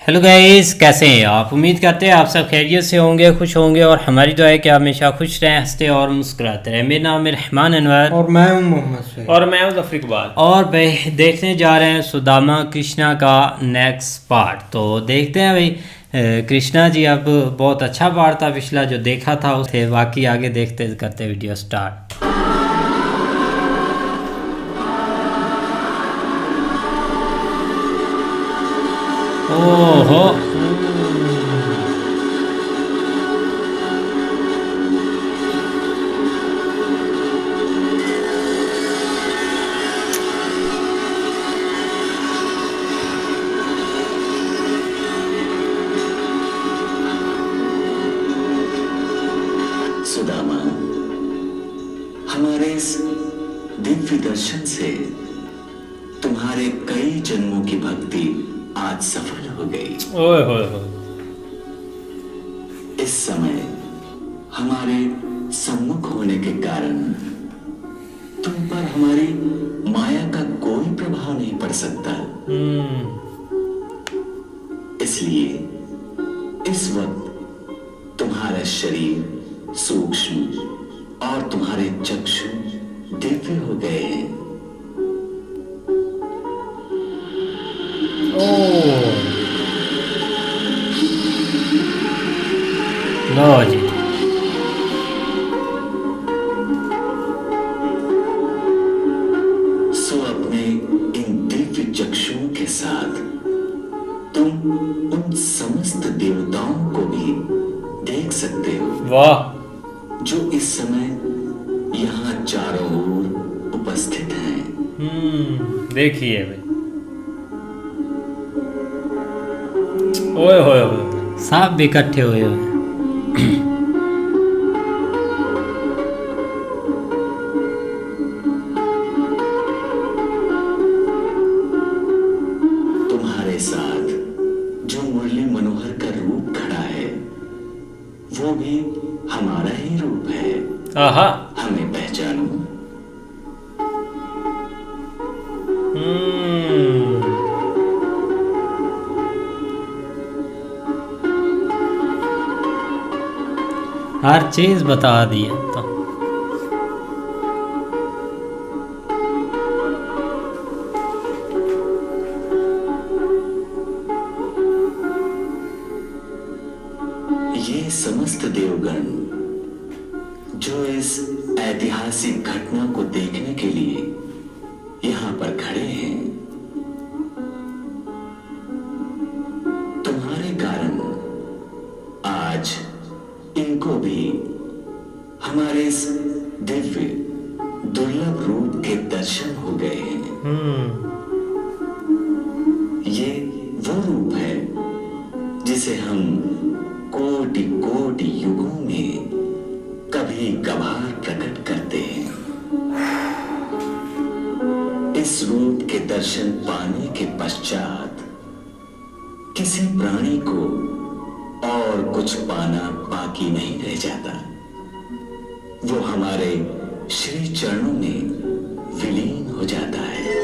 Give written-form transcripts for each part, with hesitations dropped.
Hello guys, कैसे हैं आप? उम्मीद करते हैं आप सब खैरियत से होंगे, खुश होंगे और हमारी दुआ है कि आप हमेशा खुश रहें, हंसते और मुस्कुराते रहें। मेरा नाम है रहमान अनवर और मैं हूं मोहम्मद सैयद। और मैं हूं ज़फर इकबाल। और भाई देखने जा रहे हैं सुदामा कृष्णा का नेक्स्ट पार्ट। तो देखते हैं भाई। कृष्णा जी अब बहुत अच्छा पार्ट था पिछला जो देखा था उसे, बाकी आगे देखते करते वीडियो स्टार्ट। ओहो, सुदामा, हमारे इस दिव्य दर्शन से तुम्हारे कई जन्मों की भक्ति आज सफल हो गई। ओए होए होए। इस समय हमारे सम्मुख होने के कारण तुम पर हमारी माया का कोई प्रभाव नहीं पड़ सकता। इसलिए इस वक्त तुम्हारा शरीर सूक्ष्म और तुम्हारे चक्षु दिव्य हो गए हैं। लो जी। सो अपने इन दिव्य चक्षुओं के साथ तुम उन समस्त देवताओं को भी देख सकते हो। वाह। जो इस समय यहाँ चारों ओर उपस्थित हैं। देखिए भाई। ओए होए होए। सांप भी इकट्ठे हुए हैं। तुम्हारे साथ जो मुरली मनोहर का रूप खड़ा है वो भी हमारा ही रूप है। आहा। हमें पहचानो। हर चीज बता दी है तो। ये समस्त देवगण जो इस ऐतिहासिक घटना को देखने के लिए यहाँ पर खड़े हैं, तुम्हारे कारण आज इनको भी हमारे इस दिव्य दुर्लभ रूप के दर्शन हो गए हैं। ये वो रूप है जिसे हम कोटि कोटि युगों में कभी कभार प्रकट करते हैं। इस रूप के दर्शन पाने के पश्चात किसी प्राणी को और कुछ पाना बाकी नहीं रह जाता। वो हमारे श्री चरणों में विलीन हो जाता है।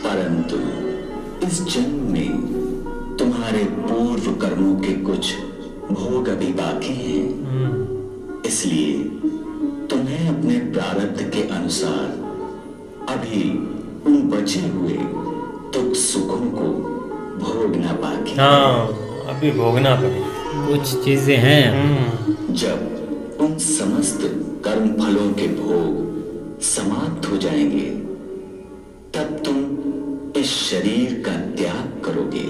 परंतु इस जन्म में तुम्हारे पूर्व कर्मों के कुछ भोग अभी बाकी हैं। इसलिए तुम्हें अपने प्रारब्ध के अनुसार अभी उन बचे हुए दुख सुखों को भोगना बाकी। हाँ, अभी भोगना पड़े कुछ चीजें हैं। जब उन समस्त कर्म फलों के भोग समाप्त हो जाएंगे तब तुम इस शरीर का त्याग करोगे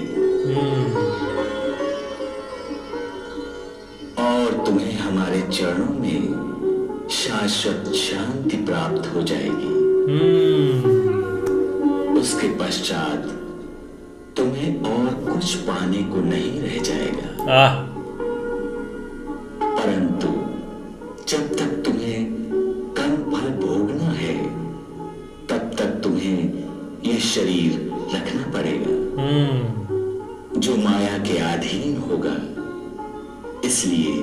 और तुम्हें हमारे चरणों में शाश्वत शांति प्राप्त हो जाएगी। उसके पश्चात तुम्हें और कुछ पाने को नहीं रह जाएगा। परंतु जब तक तुम्हें कर्म फल भोगना है तब तक तुम्हें यह शरीर रखना पड़ेगा जो माया के अधीन होगा। इसलिए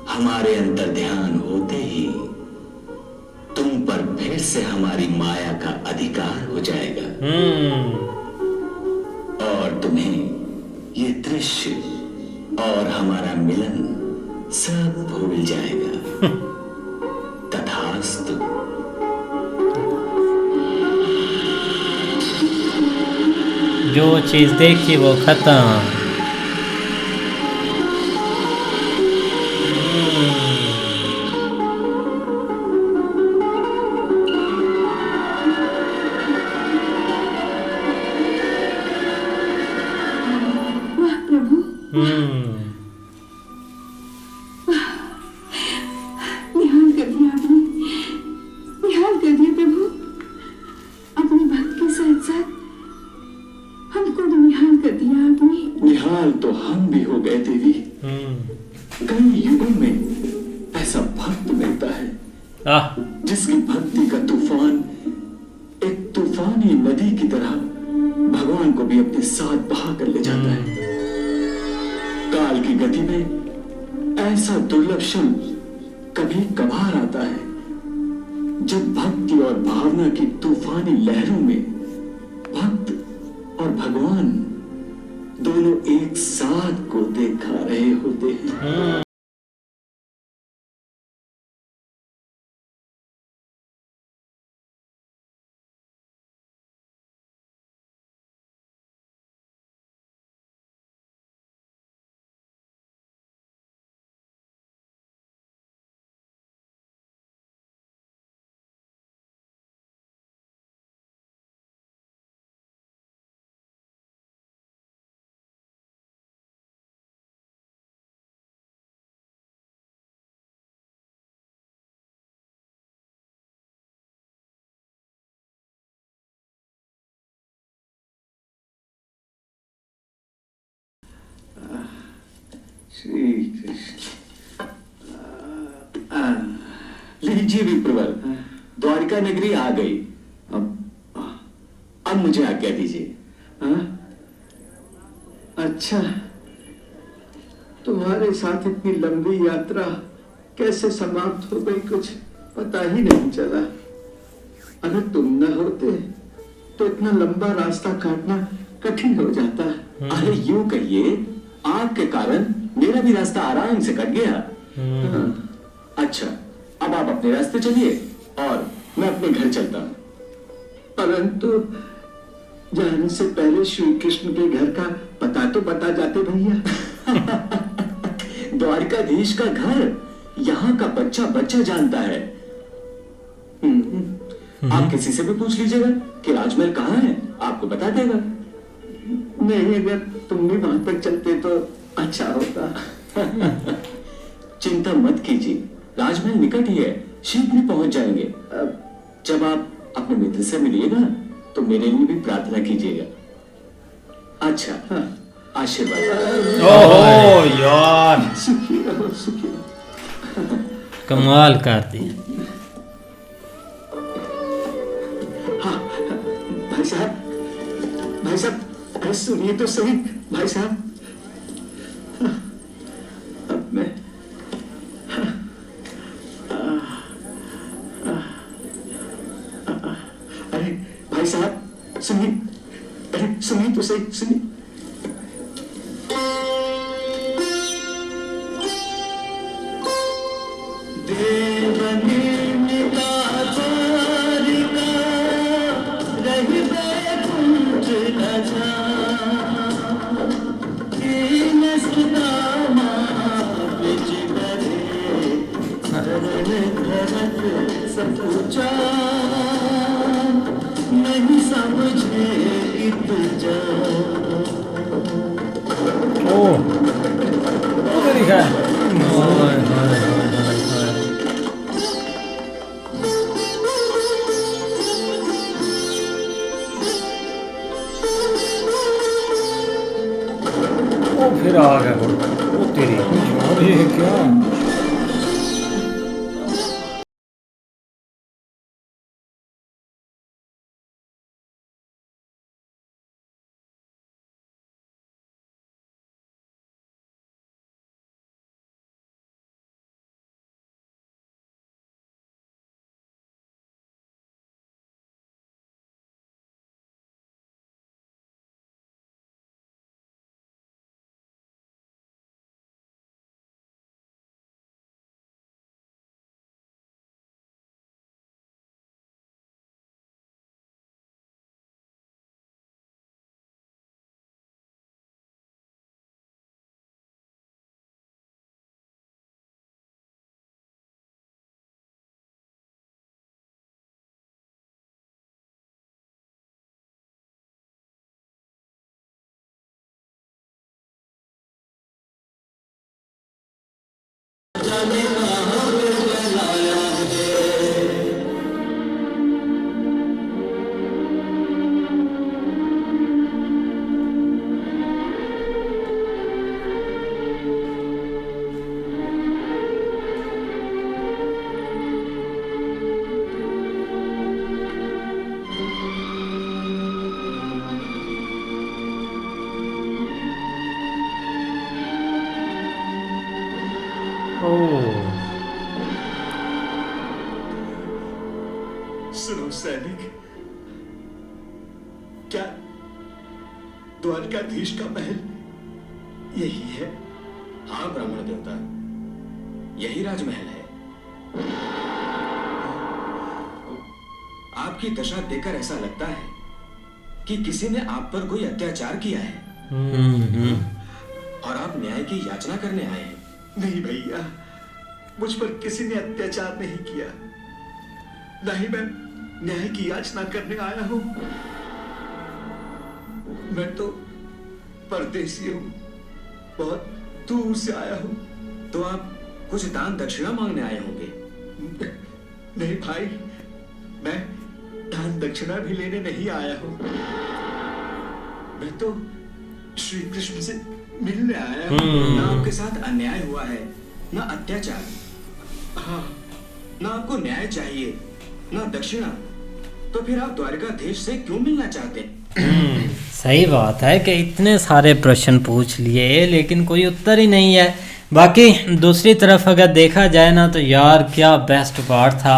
हमारे अंतर ध्यान होते ही तुम पर फिर से हमारी माया का अधिकार हो जाएगा। और तुम्हें ये दृश्य और हमारा मिलन सब भूल जाएगा। तथास्तु। जो चीज़ देखी वो खत्म। वाह प्रभु, निहाल कर दिया आपने, निहाल कर दिया प्रभु। अपने भक्त के साथ साथ हमको भी निहाल कर दिया आपने। निहाल तो हम भी हो गए देवी। कई युगों में ऐसा भक्त मिलता है आह, जिसकी भक्ति का तूफान एक तूफानी नदी की तरह भगवान को भी अपने साथ बहा कर ले जाता है। काल की गति में ऐसा दुर्लभ क्षण कभी कभार आता है जब भक्ति और भावना की तूफानी लहरों में भक्त और भगवान दोनों एक साथ को देखा रहे होते हैं। श्री कृष्ण। लीजिए विप्रवर, द्वारिका नगरी आ गई। अब मुझे आज्ञा दीजिए। अच्छा, तुम्हारे साथ इतनी लंबी यात्रा कैसे समाप्त हो गई कुछ पता ही नहीं चला। अगर तुम न होते तो इतना लंबा रास्ता काटना कठिन हो जाता। अरे यूं कहिए, आपके कारण मेरा भी रास्ता आराम से कट गया। अच्छा, अब आप अपने रास्ते चलिए और मैं अपने घर चलता हूं। परंतु जाने से पहले श्री कृष्ण के घर का पता तो बता जाते भैया। द्वारिकाधीश का घर यहाँ का बच्चा बच्चा जानता है। आप किसी से भी पूछ लीजिएगा कि राजमहल कहाँ है, आपको बता देगा। नहीं, अगर तुम भी वहां तक चलते तो अच्छा होता। चिंता मत कीजिए, राजमहल निकट ही है, शीघ्र ही पहुंच जाएंगे। जब आप अपने मित्र से मिलिएगा तो मेरे लिए भी प्रार्थना कीजिएगा। अच्छा, आशीर्वाद। ओह यार, सुखी रहो, सुखी रहो। कमाल कर दिया। हाँ, भाई साहब, भाई साहब, अरे सुनिए तो सही भाई साहब। अब मैं अरे भाई साहब सुनिए, अरे सुनिए तो सही, सुनिए। नहीं समझे इतना। ओह मेरी है। ओए, ओए, ओए, ओए, ओए। ओ फिर आ गया वो तेरी। अरे क्या जाने कहाँ पे लाया है। ओह सुनो सैनिक, क्या द्वारकाधीश का महल यही है? हाँ ब्राह्मण देवता, यही राजमहल है। आपकी दशा देखकर ऐसा लगता है कि किसी ने आप पर कोई अत्याचार किया है और आप न्याय की याचना करने आए हैं। नहीं भैया, मुझ पर किसी ने अत्याचार नहीं किया, न ही मैं न्याय की याचना करने आया हूं। मैं तो परदेसी हूं, बहुत दूर से आया हूं। तो आप कुछ दान दक्षिणा मांगने आए होंगे। नहीं भाई, मैं दान दक्षिणा भी लेने नहीं आया हूं। मैं तो श्री कृष्ण से मिलने आया हूं। ना आपके साथ अन्याय हुआ है, ना अत्याचार। हाँ, ना आपको न्याय चाहिए, ना दक्षिणा। तो फिर आप द्वारकाधीश से क्यों मिलना चाहते हैं? सही बात है कि इतने सारे प्रश्न पूछ लिए लेकिन कोई उत्तर ही नहीं है। बाकी दूसरी तरफ अगर देखा जाए ना तो यार क्या बेस्ट पार्ट था।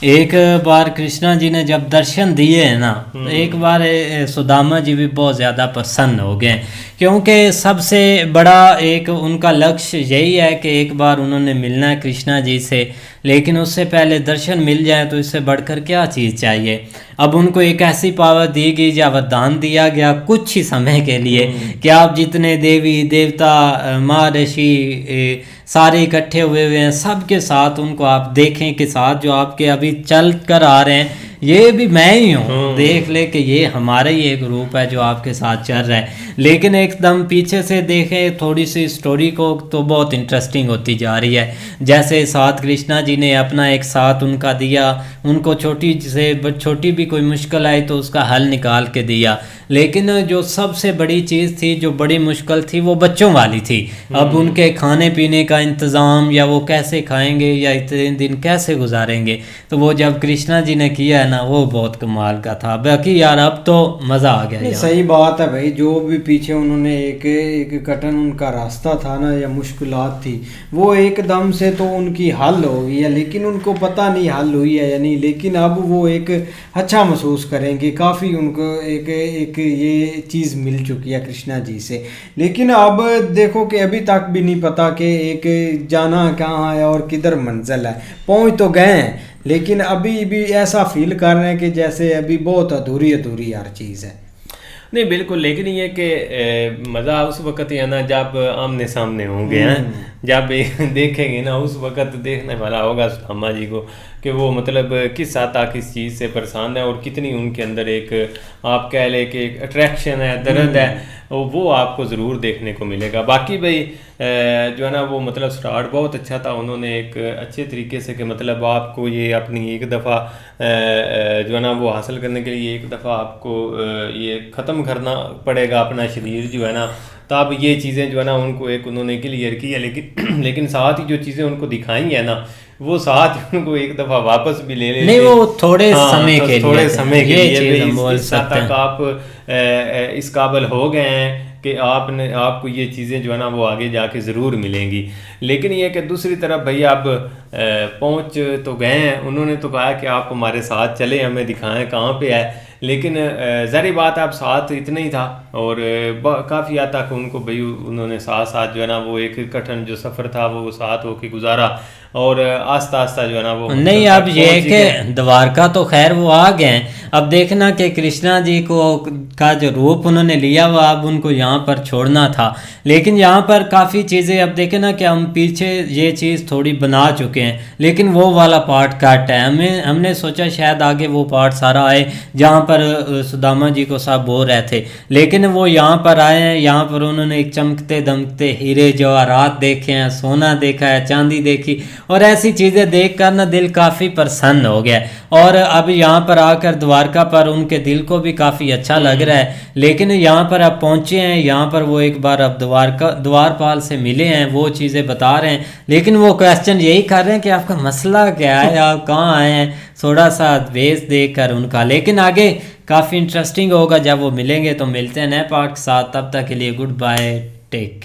एक बार कृष्णा जी ने जब दर्शन दिए हैं ना तो एक बार सुदामा जी भी बहुत ज़्यादा प्रसन्न हो गए, क्योंकि सबसे बड़ा एक उनका लक्ष्य यही है कि एक बार उन्होंने मिलना है कृष्णा जी से, लेकिन उससे पहले दर्शन मिल जाए तो इससे बढ़कर क्या चीज़ चाहिए। अब उनको एक ऐसी पावर दी गई या वरदान दिया गया कुछ ही समय के लिए कि आप जितने देवी देवता महर्षि सारे इकट्ठे हुए हैं, सबके साथ उनको आप देखें कि साथ जो आपके अभी चल कर आ रहे हैं ये भी मैं ही हूँ, देख ले कि ये हमारा ही एक रूप है जो आपके साथ चल रहा है। लेकिन एकदम पीछे से देखें थोड़ी सी स्टोरी को तो बहुत इंटरेस्टिंग होती जा रही है। जैसे साथ कृष्णा जी ने अपना एक साथ उनका दिया, उनको छोटी से छोटी भी कोई मुश्किल आई तो उसका हल निकाल के दिया। लेकिन जो सबसे बड़ी चीज़ थी, जो बड़ी मुश्किल थी, वो बच्चों वाली थी। अब उनके खाने पीने का इंतज़ाम या वो कैसे खाएंगे या इतने दिन कैसे गुजारेंगे, तो वो जब कृष्णा जी ने किया ना वो बहुत कमाल का था। बाकी यार अब तो मज़ा आ गया नहीं, यार। सही बात है भाई। जो भी पीछे उन्होंने एक कठिन उनका रास्ता था ना या मुश्किलात थी वो एकदम से तो उनकी हल हो गई है, लेकिन उनको पता नहीं हल हुई है या नहीं। लेकिन अब वो एक अच्छा महसूस करेंगे, काफ़ी उनको एक ये चीज़ मिल चुकी है कृष्णा जी से। लेकिन अब देखो कि अभी तक भी नहीं पता कि एक जाना कहाँ है और किधर मंजिल है। पहुँच तो गए हैं लेकिन अभी भी ऐसा फील कर रहे हैं कि जैसे अभी बहुत अधूरी अधूरी हर चीज़ है। नहीं बिल्कुल, लेकिन ये कि मज़ा उस वक़्त है ना जब आमने सामने होंगे हैं, जब देखेंगे ना उस वक़्त देखने वाला होगा सुदामा जी को कि वो मतलब किस हद तक इस चीज़ से परेशान है और कितनी उनके अंदर एक आप कह लें कि एक अट्रैक्शन है, दर्द है, वो आपको ज़रूर देखने को मिलेगा। बाकी भाई जो है ना वो मतलब स्टार्ट बहुत अच्छा था। उन्होंने एक अच्छे तरीके से कि मतलब आपको ये अपनी एक दफ़ा जो है ना वो हासिल करने के लिए एक दफ़ा आपको ये ख़त्म करना पड़ेगा अपना शरीर जो है ना, तब ये चीज़ें जो है ना उनको एक उन्होंने क्लियर की है। लेकिन साथ ही जो चीज़ें उनको दिखाई है ना वो साथ ही उनको एक दफ़ा वापस भी ले नहीं, वो थोड़े समय के थोड़े लिए समय के ये लिए चीज़ हम भी बोल इस हद सकते तक हैं। आप इस काबिल हो गए हैं कि आपको ये चीज़ें जो है ना वो आगे जाके ज़रूर मिलेंगी। लेकिन ये कि दूसरी तरफ भैया आप पहुँच तो गए हैं, उन्होंने तो कहा कि आप हमारे साथ चले, हमें दिखाएं कहाँ पे है। लेकिन ज़ाहिर बात आप साथ इतना ही था और काफ़ी हद तक उनको भाई उन्होंने साथ साथ जो है ना वो एक कठिन जो सफ़र था वो साथ होके गुजारा और आस्ता आस्ता जो है ना वो नहीं, अब ये है कि द्वारका तो खैर वो आ गए हैं। अब देखना कि कृष्णा जी को का जो रूप उन्होंने लिया हुआ अब उनको यहाँ पर छोड़ना था। लेकिन यहाँ पर काफ़ी चीज़ें अब देखें ना कि हम पीछे ये चीज़ थोड़ी बना चुके हैं, लेकिन वो वाला पार्ट कट है। हमने सोचा शायद आगे वो पार्ट सारा आए जहाँ पर सुदामा जी को सब बोल रहे थे, लेकिन लेकिन वो यहाँ पर आए हैं, यहाँ पर उन्होंने एक चमकते दमकते हीरे जवाहरात देखे हैं, सोना देखा है, चांदी देखी, और ऐसी चीज़ें देखकर ना दिल काफ़ी प्रसन्न हो गया। और अब यहाँ पर आकर द्वारका पर उनके दिल को भी काफ़ी अच्छा लग रहा है। लेकिन यहाँ पर अब पहुँचे हैं, यहाँ पर वो एक बार अब द्वारपाल से मिले हैं, वो चीज़ें बता रहे हैं, लेकिन वो क्वेश्चन यही कर रहे हैं कि आपका मसला क्या है, आप कहाँ आए हैं, थोड़ा सा वेश देकर उनका। लेकिन आगे काफ़ी इंटरेस्टिंग होगा जब वो मिलेंगे। तो मिलते हैं नए पार्ट के साथ, तब तक के लिए गुड बाय, टेक केयर।